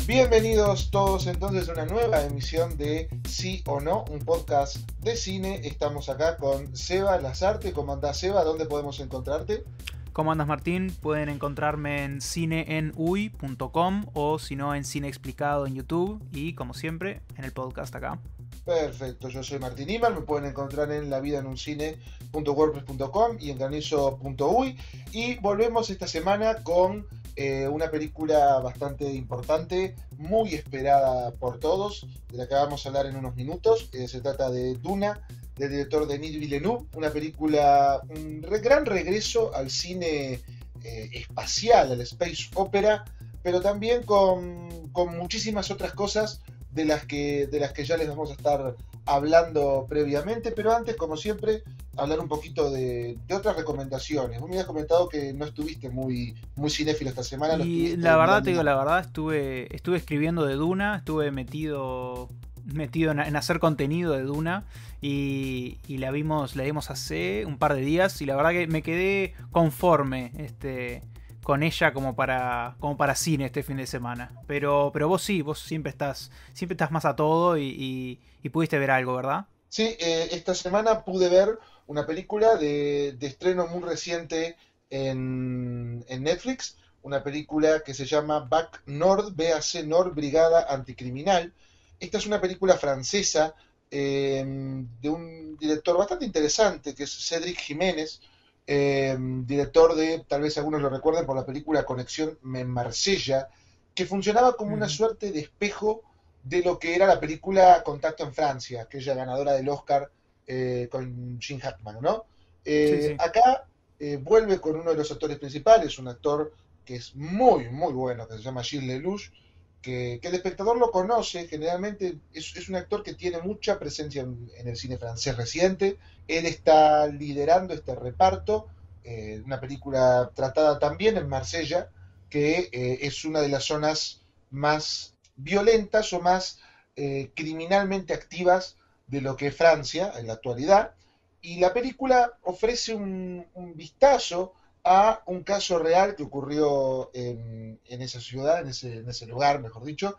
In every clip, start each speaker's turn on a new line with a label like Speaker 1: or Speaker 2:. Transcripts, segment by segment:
Speaker 1: Bienvenidos todos entonces a una nueva emisión de Sí o No, un podcast de cine. Estamos acá con Seba Lazarte. ¿Cómo andás, Seba? ¿Dónde podemos encontrarte?
Speaker 2: ¿Cómo andas, Martín? Pueden encontrarme en cineenuy.com o si no en Cine Explicado en YouTube y como siempre en el podcast acá.
Speaker 1: Perfecto, yo soy Martín Iman, me pueden encontrar en lavidaenuncine.wordpress.com y en granizo.uy. Y volvemos esta semana con una película bastante importante, muy esperada por todos, de la que vamos a hablar en unos minutos. Se trata de Duna, del director Denis Villeneuve, una película, gran regreso al cine espacial, al space opera, pero también con muchísimas otras cosas de las que ya les vamos a estar hablando previamente, pero antes, como siempre, hablar un poquito de otras recomendaciones. Vos me habías comentado que no estuviste muy cinéfilo esta semana, lo
Speaker 2: Y
Speaker 1: estuviste
Speaker 2: la verdad, te
Speaker 1: mirando.
Speaker 2: digo la verdad, estuve escribiendo de Duna, estuve metido en hacer contenido de Duna y la vimos hace un par de días y la verdad que me quedé conforme con ella como para cine este fin de semana. Pero vos sí, vos siempre estás más a todo y pudiste ver algo, ¿verdad?
Speaker 1: Sí, esta semana pude ver una película de estreno muy reciente en Netflix, una película que se llama Bac Nord, BAC Nord, Brigada Anticriminal. Esta es una película francesa de un director bastante interesante, que es Cédric Jiménez, director de, tal vez algunos lo recuerden por la película Conexión en Marsella, que funcionaba como una
Speaker 2: Ujú.
Speaker 1: suerte de espejo de lo que era la película Contacto en Francia, aquella ganadora del Oscar con Gene Hackman, ¿no?
Speaker 2: Sí, sí.
Speaker 1: Acá vuelve con uno de los actores principales, un actor que es muy bueno, que se llama Gilles Lelouch, que el espectador lo conoce, generalmente es un actor que tiene mucha presencia en el cine francés reciente. Él está liderando este reparto, una película tratada también en Marsella, que es una de las zonas más violentas o más criminalmente activas de lo que es Francia en la actualidad. Y la película ofrece un vistazo a un caso real que ocurrió en esa ciudad, en ese lugar, mejor dicho,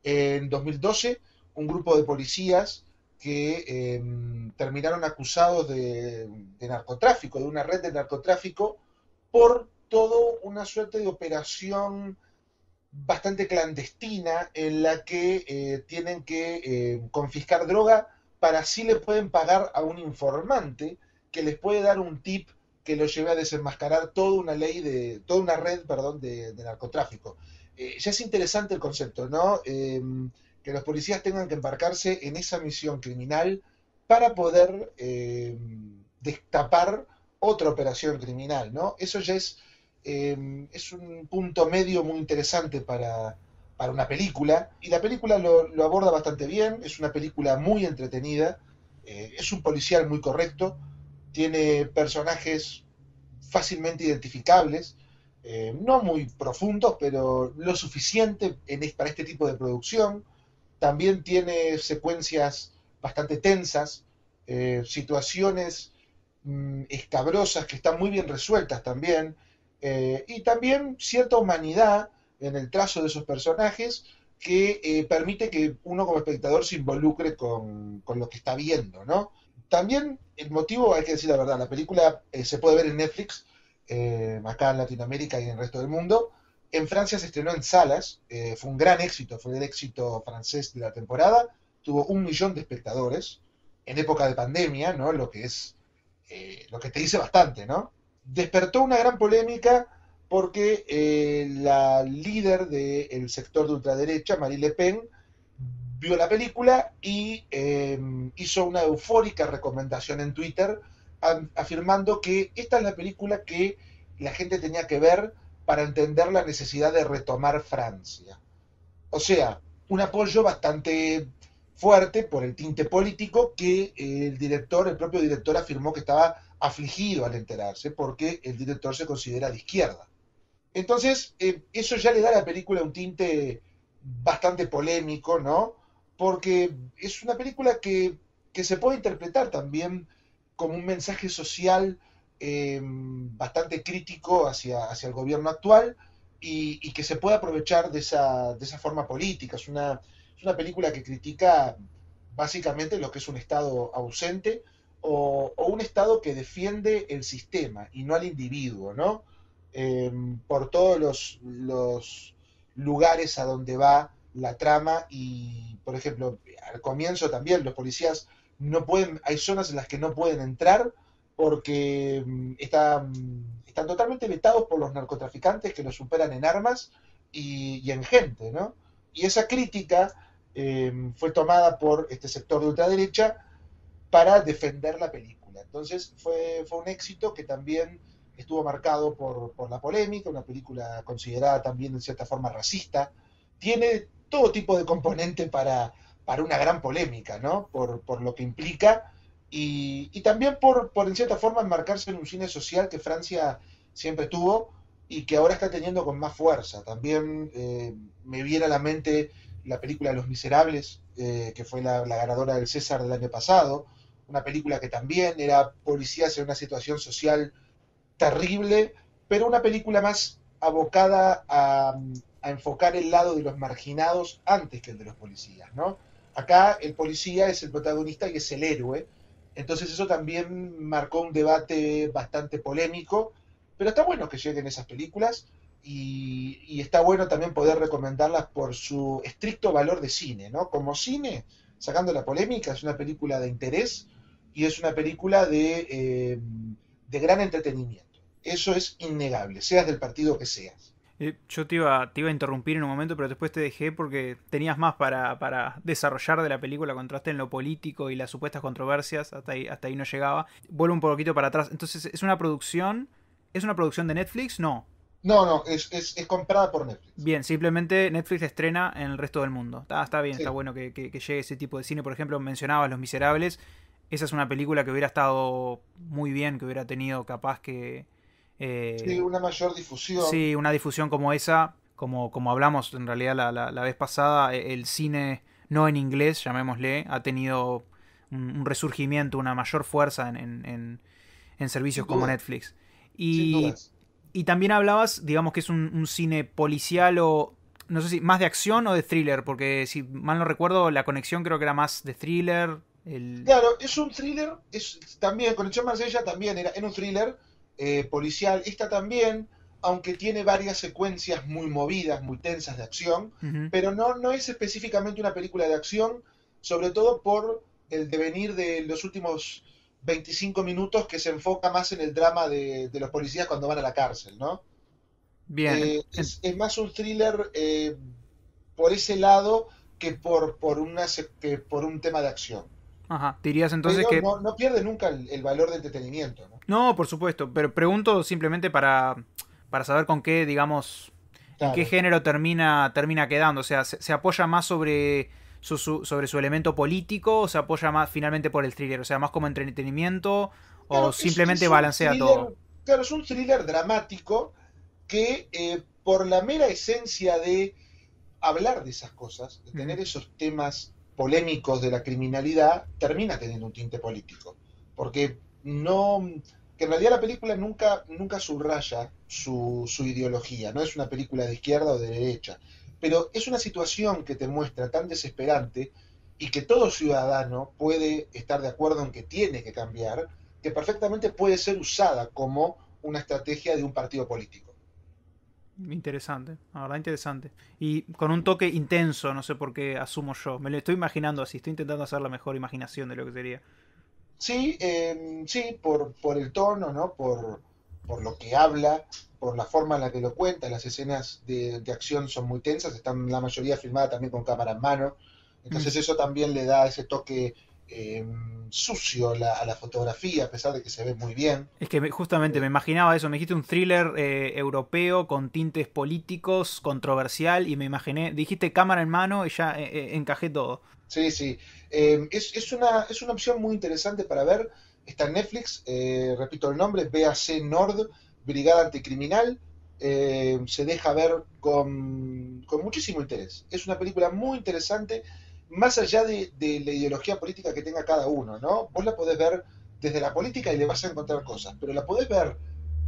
Speaker 1: en 2012, un grupo de policías que terminaron acusados de narcotráfico, de una red de narcotráfico, por todo una suerte de operación bastante clandestina en la que tienen que confiscar droga para así le pueden pagar a un informante que les puede dar un tip que lo lleve a desenmascarar toda una red, perdón, de narcotráfico. Ya es interesante el concepto, ¿no? Que los policías tengan que embarcarse en esa misión criminal para poder destapar otra operación criminal, ¿no? Eso ya es un punto medio muy interesante para una película, y la película lo aborda bastante bien, es una película muy entretenida, es un policial muy correcto, tiene personajes fácilmente identificables, no muy profundos, pero lo suficiente para este tipo de producción. También tiene secuencias bastante tensas, situaciones escabrosas que están muy bien resueltas también, y también cierta humanidad en el trazo de esos personajes que permite que uno como espectador se involucre con lo que está viendo, ¿no? También el motivo, hay que decir la verdad, la película se puede ver en Netflix, acá en Latinoamérica y en el resto del mundo. En Francia se estrenó en salas, fue un gran éxito, fue el éxito francés de la temporada, tuvo 1 millón de espectadores en época de pandemia, ¿no? Lo que te dice bastante, ¿no? Despertó una gran polémica porque la líder del sector de ultraderecha, Marie Le Pen, vio la película y hizo una eufórica recomendación en Twitter afirmando que esta es la película que la gente tenía que ver para entender la necesidad de retomar Francia. O sea, un apoyo bastante fuerte por el tinte político que el propio director afirmó que estaba afligido al enterarse porque el director se considera de izquierda. Entonces, eso ya le da a la película un tinte bastante polémico, ¿no? Porque es una película que se puede interpretar también como un mensaje social bastante crítico hacia el gobierno actual, y que se puede aprovechar de esa forma política. Es una película que critica básicamente lo que es un Estado ausente o un Estado que defiende el sistema y no al individuo, ¿no? Por todos los lugares a donde va la trama y, por ejemplo, al comienzo también los policías no pueden, hay zonas en las que no pueden entrar porque están totalmente vetados por los narcotraficantes que los superan en armas y en gente, ¿no? Y esa crítica fue tomada por este sector de ultraderecha para defender la película. Entonces fue un éxito que también estuvo marcado por la polémica, una película considerada también en cierta forma racista. Tiene todo tipo de componente para una gran polémica, ¿no? Por lo que implica y también por en cierta forma enmarcarse en un cine social que Francia siempre tuvo y que ahora está teniendo con más fuerza. También me viene a la mente la película Los Miserables, que fue la ganadora del César del año pasado, una película que también era policías en una situación social terrible, pero una película más abocada a enfocar el lado de los marginados antes que el de los policías, ¿no? Acá el policía es el protagonista y es el héroe, entonces eso también marcó un debate bastante polémico, pero está bueno que lleguen esas películas y está bueno también poder recomendarlas por su estricto valor de cine, ¿no? Como cine, sacando la polémica, es una película de interés y es una película de gran entretenimiento. Eso es innegable, seas del partido que seas.
Speaker 2: Yo te iba a interrumpir en un momento, pero después te dejé porque tenías más para desarrollar de la película, contraste en lo político y las supuestas controversias, hasta ahí no llegaba. Vuelvo un poquito para atrás. Entonces, ¿es una producción de Netflix? No.
Speaker 1: No, es comprada por Netflix.
Speaker 2: Bien, simplemente Netflix la estrena en el resto del mundo. Está bien, está
Speaker 1: Sí.
Speaker 2: bueno que llegue ese tipo de cine. Por ejemplo, mencionabas Los Miserables. Esa es una película que hubiera estado muy bien, que hubiera tenido capaz que...
Speaker 1: Sí,
Speaker 2: eh,
Speaker 1: una mayor difusión.
Speaker 2: sí, una difusión como esa, como hablamos en realidad la vez pasada, el cine no en inglés, llamémosle, ha tenido un resurgimiento, una mayor fuerza en servicios
Speaker 1: Sin
Speaker 2: como
Speaker 1: duda,
Speaker 2: Netflix.
Speaker 1: sin
Speaker 2: Y,
Speaker 1: dudas.
Speaker 2: y también hablabas, digamos que es un cine policial o, no sé si, más de acción o de thriller, porque si mal no recuerdo, la conexión creo que era más de thriller.
Speaker 1: Claro, es un thriller, también, Conexión Marsella también era un thriller policial, esta también, aunque tiene varias secuencias muy movidas, muy tensas de acción,
Speaker 2: Ujú.
Speaker 1: pero no es específicamente una película de acción, sobre todo por el devenir de los últimos 25 minutos que se enfoca más en el drama de los policías cuando van a la cárcel, ¿no?
Speaker 2: Bien,
Speaker 1: Es más un thriller por ese lado que que por un tema de acción.
Speaker 2: ajá, dirías entonces
Speaker 1: Pero
Speaker 2: que...
Speaker 1: no pierde nunca el valor de entretenimiento, ¿no?
Speaker 2: No, por supuesto, pero pregunto simplemente para saber con qué, digamos, en qué
Speaker 1: Claro.
Speaker 2: género termina quedando. O sea, ¿se apoya más sobre sobre su elemento político o se apoya más finalmente por el thriller? O sea, más como entretenimiento o
Speaker 1: Claro,
Speaker 2: simplemente
Speaker 1: es un
Speaker 2: balancea todo.
Speaker 1: thriller, claro, es un thriller dramático que por la mera esencia de hablar de esas cosas, de
Speaker 2: Ujú.
Speaker 1: tener esos temas polémicos de la criminalidad, termina teniendo un tinte político. Porque no, que en realidad la película nunca subraya su ideología, no es una película de izquierda o de derecha, pero es una situación que te muestra tan desesperante y que todo ciudadano puede estar de acuerdo en que tiene que cambiar, que perfectamente puede ser usada como una estrategia de un partido político.
Speaker 2: Interesante, la verdad interesante. Y con un toque intenso, no sé por qué asumo yo. Me lo estoy imaginando así, estoy intentando hacer la mejor imaginación de lo que sería.
Speaker 1: Sí, sí, por el tono, ¿no? Por lo que habla, por la forma en la que lo cuenta, las escenas de acción son muy tensas, están la mayoría filmadas también con cámara en mano,
Speaker 2: Mm.
Speaker 1: entonces eso también le da ese toque eh, sucio a la fotografía, a pesar de que se ve muy bien.
Speaker 2: Es que justamente me
Speaker 1: Eh,
Speaker 2: imaginaba eso, me dijiste un thriller europeo con tintes políticos, controversial, y me imaginé, dijiste cámara en mano y ya encajé todo.
Speaker 1: sí, sí, es una opción muy interesante para ver, está en Netflix, repito el nombre, BAC Nord, Brigada Anticriminal, se deja ver con muchísimo interés. Es una película muy interesante, más allá de la ideología política que tenga cada uno, ¿no? Vos la podés ver desde la política y le vas a encontrar cosas, pero la podés ver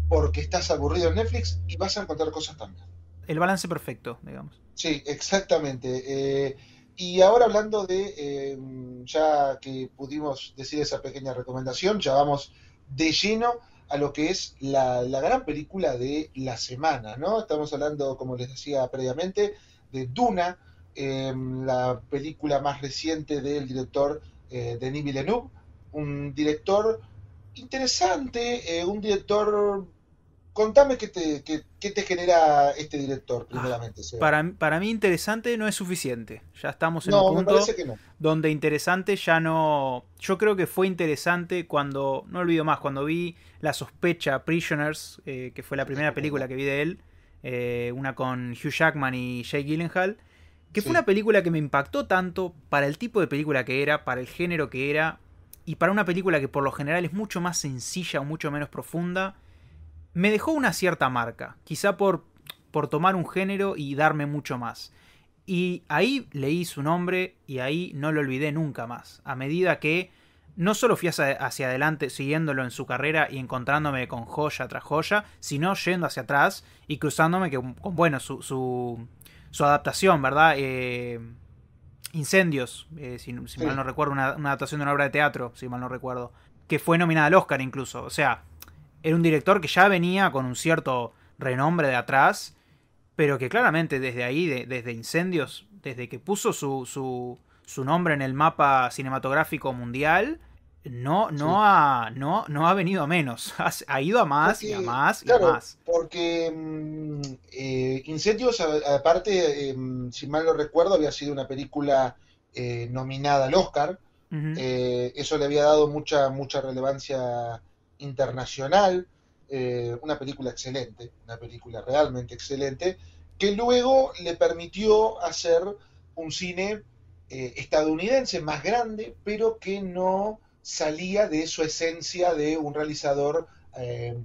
Speaker 1: porque estás aburrido en Netflix y vas a encontrar cosas también.
Speaker 2: el balance perfecto, digamos.
Speaker 1: Sí, exactamente. Y ahora hablando de, ya que pudimos decir esa pequeña recomendación, ya vamos de lleno a lo que es la gran película de la semana, ¿no? Estamos hablando, como les decía previamente, de Duna, la película más reciente del director Denis Villeneuve, un director interesante, un director. Contame qué te genera este director,
Speaker 2: Ah,
Speaker 1: primeramente, Seba.
Speaker 2: para mí interesante no es suficiente. Ya estamos en un
Speaker 1: No, me
Speaker 2: punto
Speaker 1: parece que no.
Speaker 2: donde interesante ya no... Yo creo que fue interesante cuando, no olvido más, cuando vi La sospecha, Prisoners, que fue la primera película
Speaker 1: Estupenda.
Speaker 2: que vi de él, una con Hugh Jackman y Jake Gyllenhaal, que fue una
Speaker 1: Sí,
Speaker 2: película que me impactó tanto para el tipo de película que era, para el género que era, y para una película que por lo general es mucho más sencilla o mucho menos profunda, me dejó una cierta marca, quizá por tomar un género y darme mucho más. Y ahí leí su nombre y ahí no lo olvidé nunca más. A medida que no solo fui hacia adelante siguiéndolo en su carrera y encontrándome con joya tras joya, sino yendo hacia atrás y cruzándome con bueno, su adaptación, ¿verdad? Incendios, si mal
Speaker 1: sí,
Speaker 2: no recuerdo, una adaptación de una obra de teatro, si mal no recuerdo, que fue nominada al Oscar incluso. O sea, era un director que ya venía con un cierto renombre de atrás, pero que claramente desde ahí, desde Incendios, desde que puso su nombre en el mapa cinematográfico mundial,
Speaker 1: sí.
Speaker 2: no ha venido a menos. Ha ido a más y a
Speaker 1: Porque,
Speaker 2: más y a
Speaker 1: claro,
Speaker 2: más.
Speaker 1: porque Incendios, aparte, si mal no recuerdo, había sido una película nominada al Oscar.
Speaker 2: Ujú.
Speaker 1: Eso le había dado mucha relevancia internacional. Una película excelente, una película realmente excelente, que luego le permitió hacer un cine estadounidense más grande, pero que no salía de su esencia de un realizador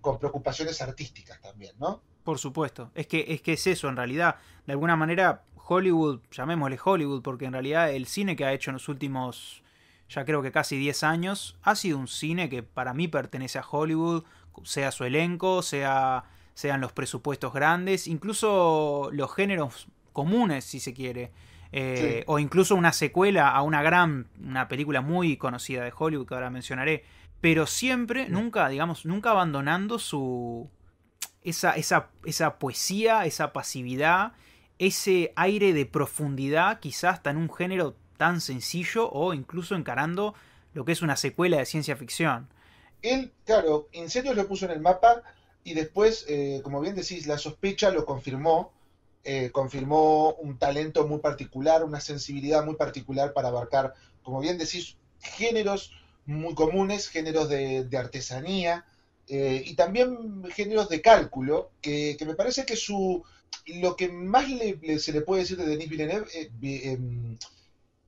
Speaker 1: con preocupaciones artísticas también, ¿no?
Speaker 2: Por supuesto. Es que es eso, en realidad. De alguna manera, Hollywood, llamémosle Hollywood, porque en realidad el cine que ha hecho en los últimos, ya creo que casi 10 años, ha sido un cine que para mí pertenece a Hollywood, sea su elenco, sean los presupuestos grandes, incluso los géneros comunes, si se quiere.
Speaker 1: Sí,
Speaker 2: O incluso una secuela a una película muy conocida de Hollywood que ahora mencionaré. Pero siempre,
Speaker 1: sí.
Speaker 2: nunca, digamos, nunca abandonando esa poesía, esa pasividad, ese aire de profundidad, quizás hasta en un género tan sencillo o incluso encarando lo que es una secuela de ciencia ficción.
Speaker 1: Él, claro, Incendios lo puso en el mapa y después, como bien decís, La sospecha lo confirmó un talento muy particular, una sensibilidad muy particular para abarcar, como bien decís, géneros muy comunes, géneros de artesanía y también géneros de cálculo, que me parece que lo que más se le puede decir de Denis Villeneuve,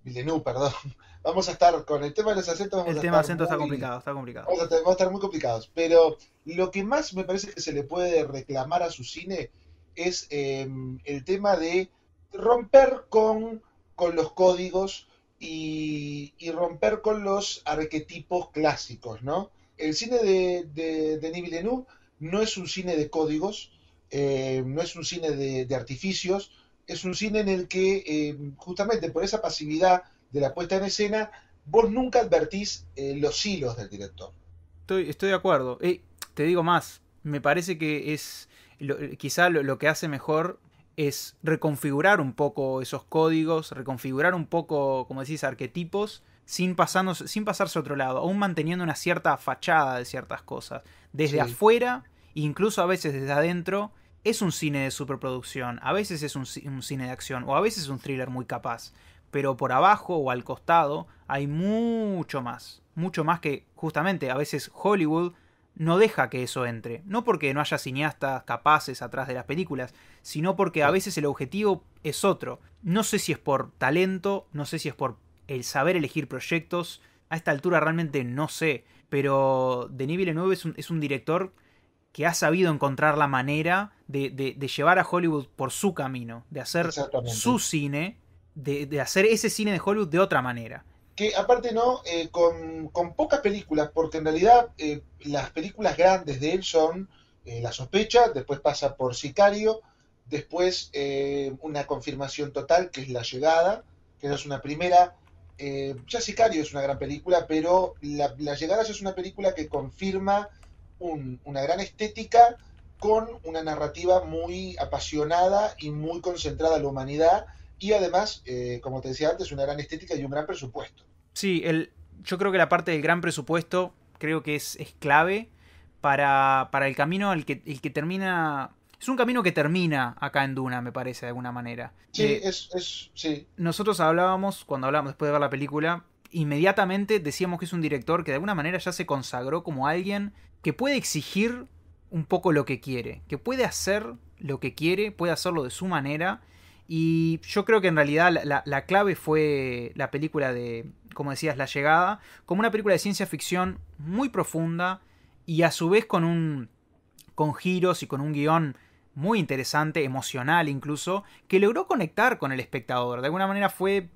Speaker 1: Villeneuve, perdón, vamos a estar con el tema de los acentos,
Speaker 2: El tema acento está complicado, está complicado.
Speaker 1: vamos a estar muy complicados, pero lo que más me parece que se le puede reclamar a su cine es el tema de romper con los códigos y romper con los arquetipos clásicos, ¿no? El cine de Denis Villeneuve no es un cine de códigos, no es un cine de artificios, es un cine en el que justamente por esa pasividad de la puesta en escena, vos nunca advertís los hilos del director.
Speaker 2: Estoy de acuerdo. Te digo más, me parece que quizá lo que hace mejor es reconfigurar un poco esos códigos, reconfigurar un poco, como decís, arquetipos, sin pasarse a otro lado, aún manteniendo una cierta fachada de ciertas cosas. Desde
Speaker 1: Sí,
Speaker 2: afuera, incluso a veces desde adentro, es un cine de superproducción, a veces es un cine de acción, o a veces es un thriller muy capaz. Pero por abajo o al costado hay mucho más que justamente a veces Hollywood no deja que eso entre. No porque no haya cineastas capaces atrás de las películas, sino porque a
Speaker 1: sí.
Speaker 2: veces el objetivo es otro. No sé si es por talento, no sé si es por el saber elegir proyectos. A esta altura realmente no sé. Pero Denis Villeneuve es un director que ha sabido encontrar la manera de llevar a Hollywood por su camino, de hacer su
Speaker 1: Exactamente.
Speaker 2: cine, de hacer ese cine de Hollywood de otra manera.
Speaker 1: Que aparte no, con pocas películas, porque en realidad las películas grandes de él son La sospecha, después pasa por Sicario, Después una confirmación total, que es La Llegada, que esa es una primera. Ya Sicario es una gran película, pero La Llegada ya es una película que confirma una gran estética con una narrativa muy apasionada y muy concentrada en la humanidad y además, como te decía antes, una gran estética y un gran presupuesto.
Speaker 2: Sí, yo creo que la parte del gran presupuesto creo que es clave para el camino el que termina... Es un camino que termina acá en Duna, me parece, de alguna manera.
Speaker 1: Sí, sí,
Speaker 2: Nosotros hablábamos, cuando hablábamos después de ver la película, inmediatamente decíamos que es un director que de alguna manera ya se consagró como alguien que puede exigir un poco lo que quiere, que puede hacer lo que quiere, puede hacerlo de su manera. Y yo creo que en realidad la clave fue la película de, como decías, La Llegada, como una película de ciencia ficción muy profunda y a su vez con giros y con un guión muy interesante, emocional incluso, que logró conectar con el espectador. De alguna manera fue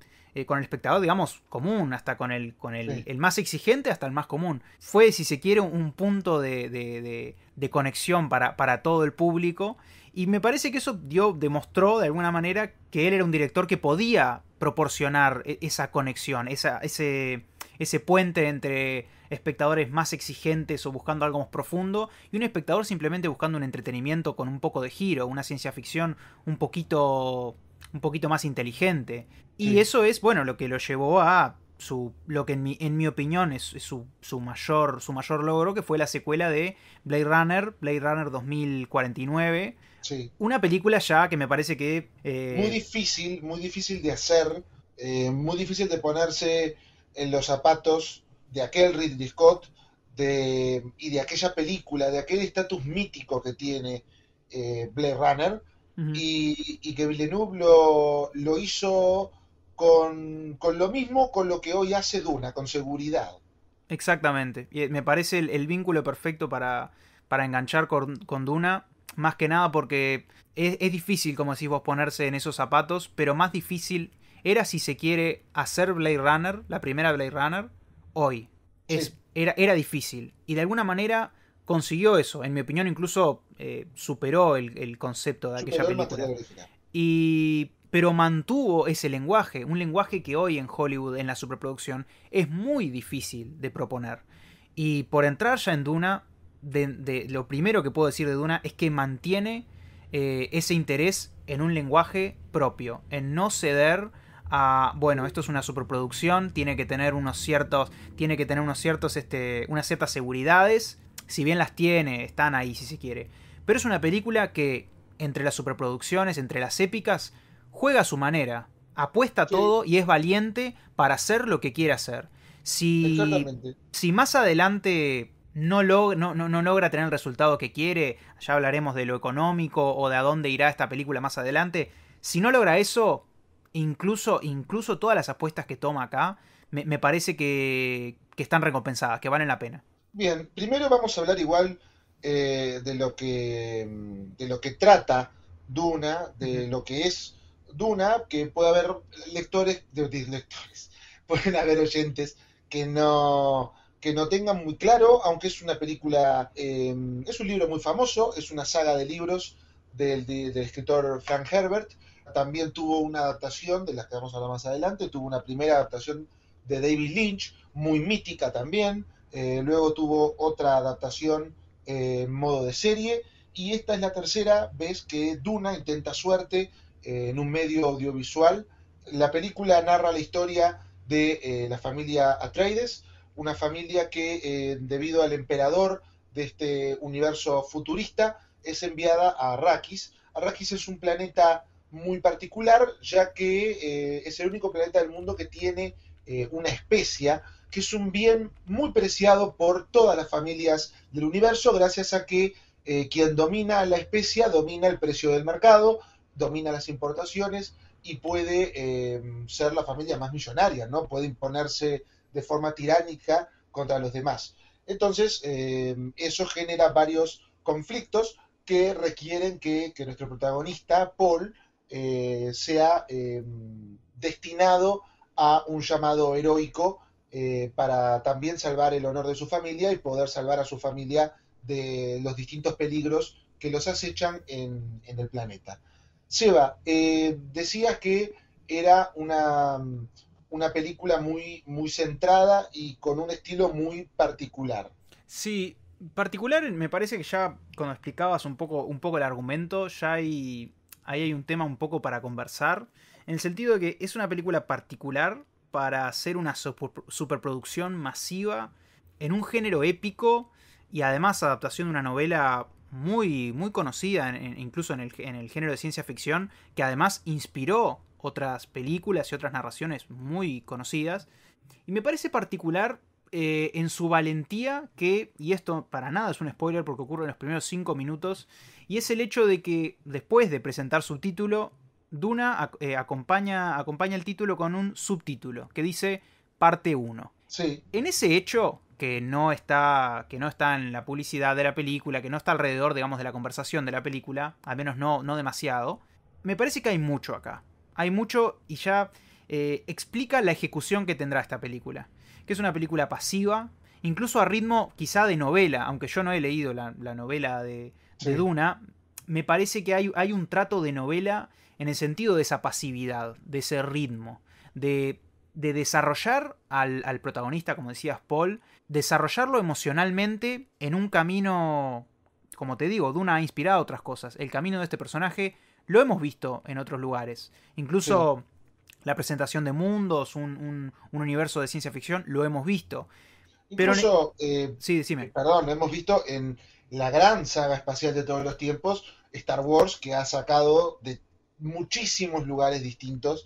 Speaker 2: con el espectador, digamos, común, hasta
Speaker 1: sí,
Speaker 2: el más exigente hasta el más común. Fue, si se quiere, un punto de conexión para todo el público. Y me parece que eso demostró de alguna manera que él era un director que podía proporcionar esa conexión, ese puente entre espectadores más exigentes o buscando algo más profundo y un espectador simplemente buscando un entretenimiento con un poco de giro, una ciencia ficción un poquito más inteligente. Y
Speaker 1: sí.
Speaker 2: eso es, bueno, lo que lo llevó a lo que en mi opinión es su mayor logro, que fue la secuela de Blade Runner 2049.
Speaker 1: Sí.
Speaker 2: Una película ya que me parece que...
Speaker 1: Muy difícil de hacer, muy difícil de ponerse en los zapatos de aquel Ridley Scott y de aquella película, de aquel estatus mítico que tiene Blade Runner,
Speaker 2: uh,
Speaker 1: y que Villeneuve lo hizo con lo mismo, con lo que hoy hace Duna, con seguridad.
Speaker 2: exactamente. Y me parece el vínculo perfecto para enganchar con Duna. Más que nada porque es difícil, como decís vos, ponerse en esos zapatos. Pero más difícil era, si se quiere, hacer Blade Runner, la primera Blade Runner, hoy.
Speaker 1: Sí,
Speaker 2: Era difícil. Y de alguna manera consiguió eso. En mi opinión, incluso superó el concepto de aquella
Speaker 1: superó el
Speaker 2: película.
Speaker 1: material original.
Speaker 2: Pero mantuvo ese lenguaje, un lenguaje que hoy en Hollywood, en la superproducción, es muy difícil de proponer. Y por entrar ya en Duna, lo primero que puedo decir de Duna es que mantiene ese interés en un lenguaje propio, en no ceder a, bueno, esto es una superproducción, tiene que tener unas ciertas seguridades, si bien las tiene, están ahí si se quiere. Pero es una película que entre las superproducciones, entre las épicas, juega a su manera, apuesta
Speaker 1: Sí,
Speaker 2: todo y es valiente para hacer lo que quiere hacer.
Speaker 1: exactamente.
Speaker 2: Si más adelante no logra tener el resultado que quiere, ya hablaremos de lo económico o de a dónde irá esta película más adelante, si no logra eso, incluso todas las apuestas que toma acá, me parece que están recompensadas, que valen la pena.
Speaker 1: Bien, primero vamos a hablar igual de lo que trata Duna,
Speaker 2: Ujú.
Speaker 1: de lo que es Duna, que puede haber lectores, pueden haber oyentes que no tengan muy claro, aunque es una película, es un libro muy famoso, es una saga de libros del escritor Frank Herbert. También tuvo una adaptación, de las que vamos a hablar más adelante, tuvo una primera adaptación de David Lynch, muy mítica también. Luego tuvo otra adaptación en modo de serie, y esta es la tercera vez que Duna intenta suerte en un medio audiovisual. La película narra la historia de la familia Atreides, una familia que debido al emperador de este universo futurista es enviada a Arrakis. Arrakis es un planeta muy particular, ya que es el único planeta del mundo que tiene una especia que es un bien muy preciado por todas las familias del universo, gracias a que quien domina la especia domina el precio del mercado, domina las importaciones y puede ser la familia más millonaria, ¿no? Puede imponerse de forma tiránica contra los demás. Entonces, eso genera varios conflictos que requieren que nuestro protagonista, Paul, sea destinado a un llamado heroico para también salvar el honor de su familia y poder salvar a su familia de los distintos peligros que los acechan en el planeta. Seba, decías que era una película muy centrada y con un estilo muy particular.
Speaker 2: Sí, particular me parece que ya cuando explicabas un poco el argumento, ahí hay un tema un poco para conversar, en el sentido de que es una película particular para hacer una superproducción masiva en un género épico y además adaptación de una novela muy conocida, incluso en el género de ciencia ficción, que además inspiró otras películas y otras narraciones muy conocidas. Y me parece particular en su valentía que, y esto para nada es un spoiler porque ocurre en los primeros 5 minutos, y es el hecho de que después de presentar su título, Duna acompaña el título con un subtítulo que dice parte uno.
Speaker 1: Sí,
Speaker 2: En ese hecho, que no está en la publicidad de la película, que no está alrededor, digamos, de la conversación de la película, al menos no demasiado, me parece que hay mucho acá. Hay mucho y ya explica la ejecución que tendrá esta película. Que es una película pasiva, incluso a ritmo quizá de novela, aunque yo no he leído la novela de
Speaker 1: sí,
Speaker 2: Duna, me parece que hay un trato de novela en el sentido de esa pasividad, de ese ritmo, de desarrollar al protagonista, como decías Paul, desarrollarlo emocionalmente en un camino, como te digo, Duna ha inspirado otras cosas. El camino de este personaje lo hemos visto en otros lugares.
Speaker 1: sí.
Speaker 2: Incluso la presentación de mundos, un universo de ciencia ficción, lo hemos visto. Pero...
Speaker 1: Incluso,
Speaker 2: Sí, decime.
Speaker 1: perdón, lo hemos visto en la gran saga espacial de todos los tiempos, Star Wars, que ha sacado de muchísimos lugares distintos,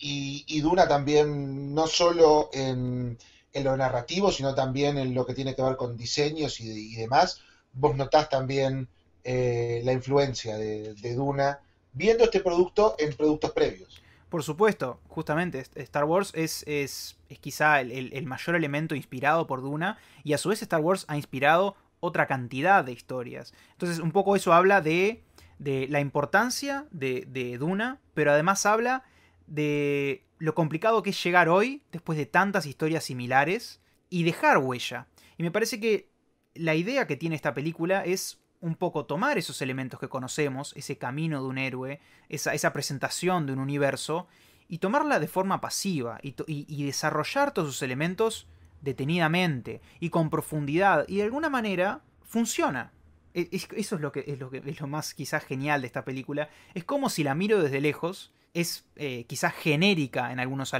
Speaker 1: y Duna también, no solo en lo narrativo, sino también en lo que tiene que ver con diseños y demás. Vos notás también la influencia de Duna viendo este producto en productos previos.
Speaker 2: Por supuesto, justamente Star Wars es quizá el mayor elemento inspirado por Duna y a su vez Star Wars ha inspirado otra cantidad de historias. Entonces un poco eso habla de la importancia de Duna, pero además habla de lo complicado que es llegar hoy, después de tantas historias similares, y dejar huella. Y me parece que la idea que tiene esta película es un poco tomar esos elementos que conocemos, ese camino de un héroe, esa presentación de un universo, y tomarla de forma pasiva y desarrollar todos esos elementos detenidamente y con profundidad. Y de alguna manera funciona. Eso es lo más quizás genial de esta película. Es como si la miro desde lejos. Es quizás genérica en algunos